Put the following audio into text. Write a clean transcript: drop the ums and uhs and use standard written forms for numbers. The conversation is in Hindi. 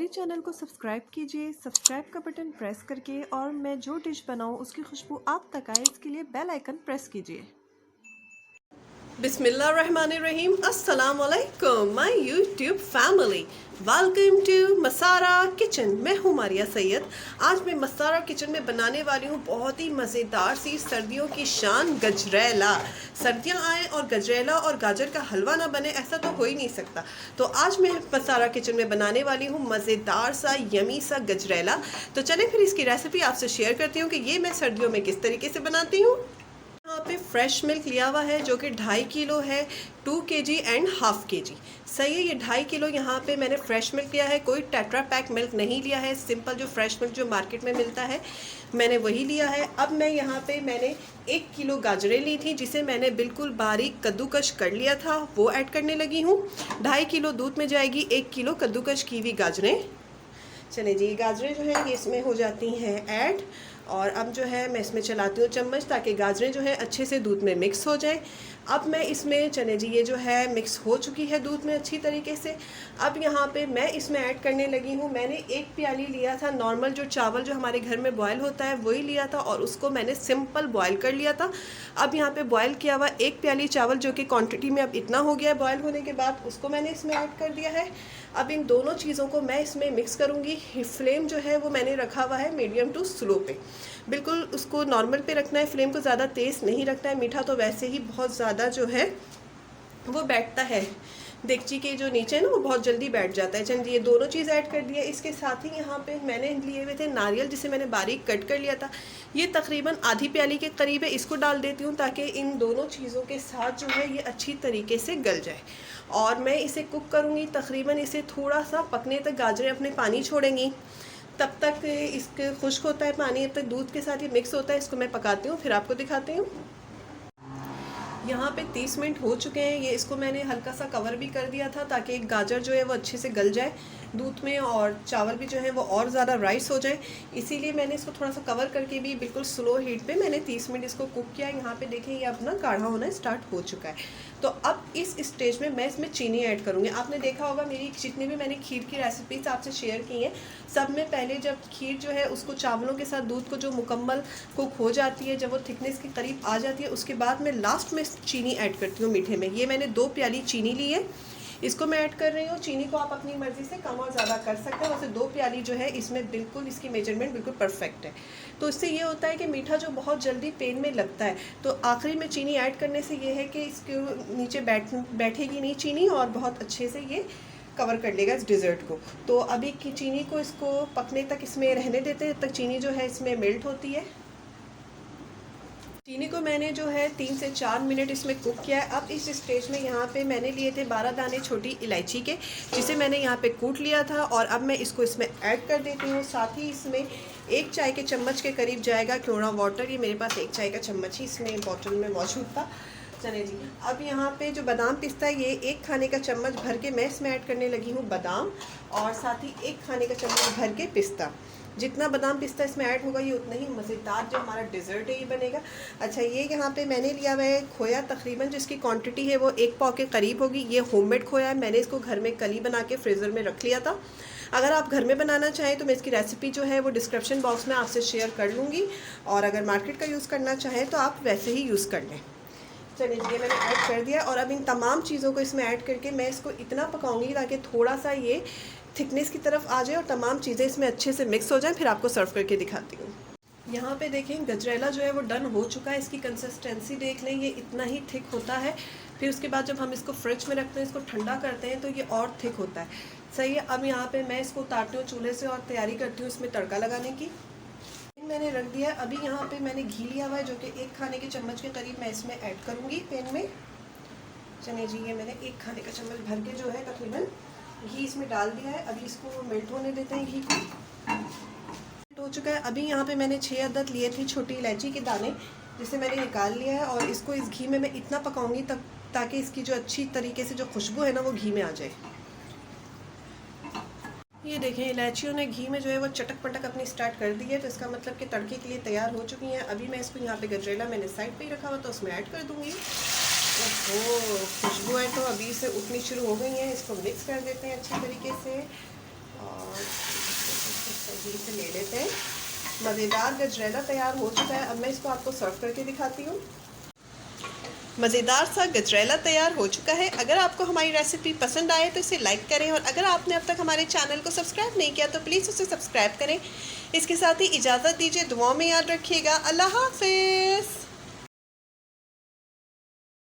मेरे चैनल को सब्सक्राइब कीजिए, सब्सक्राइब का बटन प्रेस करके, और मैं जो डिश बनाऊं उसकी खुशबू आप तक आए इसके लिए बेल आइकन प्रेस कीजिए। बिस्मिल्लाहिर्रहमानिर्रहीम। अस्सलाम वालेकुम my YouTube family, welcome to मसारा किचन। मैं हूँ मारिया सैयद। आज मैं मसारा किचन में बनाने वाली हूँ बहुत ही मज़ेदार सी सर्दियों की शान गजरेला। सर्दियाँ आए और गजरेला और गाजर का हलवा ना बने, ऐसा तो हो ही नहीं सकता। तो आज मैं मसारा किचन में बनाने वाली हूँ मज़ेदार सा यमी सा गजरेला। तो चलें फिर इसकी रेसिपी आपसे शेयर करती हूँ कि ये मैं सर्दियों में किस तरीके से बनाती हूँ। यहाँ पे फ्रेश मिल्क लिया हुआ है जो कि 2.5 किलो है, 2 kg एंड हाफ kg। सही है, ये 2.5 किलो यहाँ पे मैंने फ्रेश मिल्क लिया है। कोई टेट्रा पैक मिल्क नहीं लिया है, सिंपल जो फ्रेश मिल्क जो मार्केट में मिलता है मैंने वही लिया है। अब मैं यहाँ पे मैंने 1 किलो गाजरें ली थी जिसे मैंने बिल्कुल बारीक कद्दूकश कर लिया था, वो ऐड करने लगी हूँ। 2.5 किलो दूध में जाएगी 1 किलो कद्दूकश की हुई गाजरें। चले जी, गाजरें जो है ये इसमें हो जाती हैं ऐड, और अब जो है मैं इसमें चलाती हूँ चम्मच ताकि गाजरें जो है अच्छे से दूध में मिक्स हो जाए। अब मैं इसमें चले जी, ये जो है मिक्स हो चुकी है दूध में अच्छी तरीके से। अब यहाँ पे मैं इसमें ऐड करने लगी हूँ, मैंने 1 प्याली लिया था नॉर्मल जो चावल जो हमारे घर में बॉयल होता है वही लिया था, और उसको मैंने सिंपल बॉयल कर लिया था। अब यहाँ पे बॉयल किया हुआ 1 प्याली चावल जो कि क्वांटिटी में अब इतना हो गया है बॉयल होने के बाद, उसको मैंने इसमें ऐड कर दिया है। अब इन दोनों चीज़ों को मैं इसमें मिक्स करूँगी। फ्लेम जो है वो मैंने रखा हुआ है मीडियम टू स्लो पे, बिल्कुल उसको नॉर्मल पे रखना है, फ्लेम को ज़्यादा तेज़ नहीं रखना है। मीठा तो वैसे ही बहुत ज़्यादा जो है वो बैठता है, देगची के जो नीचे ना वो बहुत जल्दी बैठ जाता है। चलिए ये दोनों चीज़ ऐड कर दिया। इसके साथ ही यहाँ पे मैंने लिए हुए थे नारियल जिसे मैंने बारीक कट कर लिया था, ये तकरीबन आधी प्याली के करीब है। इसको डाल देती हूँ ताकि इन दोनों चीज़ों के साथ जो है ये अच्छी तरीके से गल जाए, और मैं इसे कुक करूँगी तकरीबन इसे थोड़ा सा पकने तक। गाजरें अपने पानी छोड़ेंगी, तब तक इसके खुश्क होता है पानी, तब तक दूध के साथ ये मिक्स होता है। इसको मैं पकाती हूँ फिर आपको दिखाती हूँ। यहाँ पे 30 मिनट हो चुके हैं। ये इसको मैंने हल्का सा कवर भी कर दिया था ताकि गाजर जो है वो अच्छे से गल जाए दूध में, और चावल भी जो है वो और ज़्यादा राइस हो जाए, इसीलिए मैंने इसको थोड़ा सा कवर करके भी बिल्कुल स्लो हीट पे मैंने 30 मिनट इसको कुक किया। यहाँ पे देखें ये अब ना गाढ़ा होना स्टार्ट हो चुका है। तो अब इस स्टेज में मैं इसमें चीनी ऐड करूँगी। आपने देखा होगा मेरी जितने भी मैंने खीर की रेसिपीज आपसे शेयर की हैं, सब में पहले जब खीर जो है उसको चावलों के साथ दूध को जो मुकम्मल कुक हो जाती है, जब वो थिकनेस के करीब आ जाती है, उसके बाद मैं लास्ट में चीनी ऐड करती हूँ मीठे में। ये मैंने 2 प्याली चीनी ली है, इसको मैं ऐड कर रही हूँ। चीनी को आप अपनी मर्ज़ी से कम और ज़्यादा कर सकते हैं। वैसे 2 प्याली जो है इसमें बिल्कुल इसकी मेजरमेंट बिल्कुल परफेक्ट है। तो इससे ये होता है कि मीठा जो बहुत जल्दी पेन में लगता है, तो आखिरी में चीनी ऐड करने से ये है कि इसके नीचे बैठेगी नहीं चीनी, और बहुत अच्छे से ये कवर कर लेगा इस डिज़र्ट को। तो अभी की चीनी को इसको पकने तक इसमें रहने देते हैं, तक चीनी जो है इसमें मेल्ट होती है। चीनी को मैंने जो है 3 से 4 मिनट इसमें कुक किया है। अब इस स्टेज में यहाँ पे मैंने लिए थे 12 दाने छोटी इलायची के, जिसे मैंने यहाँ पे कूट लिया था, और अब मैं इसको इसमें ऐड कर देती हूँ। साथ ही इसमें 1 चाय के चम्मच के करीब जाएगा क्योड़ा वाटर। ये मेरे पास 1 चाय का चम्मच ही इसमें बॉटल में मौजूद था। चले जी, अब यहाँ पे जो बादाम पिस्ता है ये 1 खाने का चम्मच भर के मैं इसमें ऐड करने लगी हूँ बादाम, और साथ ही 1 खाने का चम्मच भर के पिस्ता। जितना बादाम पिस्ता इसमें ऐड होगा ये उतना ही मज़ेदार जो हमारा डिज़र्ट है ये बनेगा। अच्छा, ये यहाँ पे मैंने लिया हुआ है खोया, तकरीबन जिसकी क्वांटिटी है वो 1 पाव के करीब होगी। ये होममेड खोया है, मैंने इसको घर में कली बना के फ्रीज़र में रख लिया था। अगर आप घर में बनाना चाहें तो मैं इसकी रेसिपी जो है वो डिस्क्रिप्शन बॉक्स में आपसे शेयर कर लूँगी, और अगर मार्केट का यूज़ करना चाहें तो आप वैसे ही यूज़ कर लें। चलिए ये मैंने ऐड कर दिया, और अब इन तमाम चीज़ों को इसमें ऐड करके मैं इसको इतना पकाऊंगी ताकि थोड़ा सा ये थिकनेस की तरफ आ जाए और तमाम चीज़ें इसमें अच्छे से मिक्स हो जाएं। फिर आपको सर्व करके दिखाती हूँ। यहाँ पे देखें गजरेला जो है वो डन हो चुका है। इसकी कंसिस्टेंसी देख लें, ये इतना ही थिक होता है। फिर उसके बाद जब हम इसको फ्रिज में रखते हैं, इसको ठंडा करते हैं, तो ये और थिक होता है। सही है, अब यहाँ पर मैं इसको उतारती हूँ चूल्हे से और तैयारी करती हूँ इसमें तड़का लगाने की। मैंने रख दिया। अभी यहाँ पे मैंने घी लिया हुआ है जो कि 1 खाने के चम्मच के करीब मैं इसमें ऐड करूँगी पैन में। चलिए जी, ये मैंने 1 खाने का चम्मच भर के जो है तकरीबन घी इसमें डाल दिया है। अभी इसको मेल्ट होने देते हैं। घी को मेल्ट हो चुका है। अभी यहाँ पे मैंने 6 अदद लिए थे छोटी इलायची के दाने, जिसे मैंने निकाल लिया है, और इसको इस घी में मैं इतना पकाऊंगी तक ताकि इसकी जो अच्छी तरीके से जो खुशबू है ना वो घी में आ जाए। ये देखें इलायचियों ने घी में जो है वो चटक पटक अपनी स्टार्ट कर दी है, तो इसका मतलब कि तड़के के लिए तैयार हो चुकी हैं। अभी मैं इसको यहाँ पे गजरेला मैंने साइड पे ही रखा हुआ तो उसमें ऐड कर दूँगी। ओहो, खुशबू है तो अभी से उठनी शुरू हो गई है। इसको मिक्स कर देते हैं अच्छी तरीके से। और सही से ले लेते हैं। मज़ेदार गजरेला तैयार हो चुका है। अब मैं इसको आपको सर्व करके दिखाती हूँ। मज़ेदार सा गजरेला तैयार हो चुका है। अगर आपको हमारी रेसिपी पसंद आए तो इसे लाइक करें, और अगर आपने अब तक हमारे चैनल को सब्सक्राइब नहीं किया तो प्लीज़ उसे सब्सक्राइब करें। इसके साथ ही इजाज़त दीजिए, दुआओं में याद रखिएगा। अल्लाह हाफ़िज़।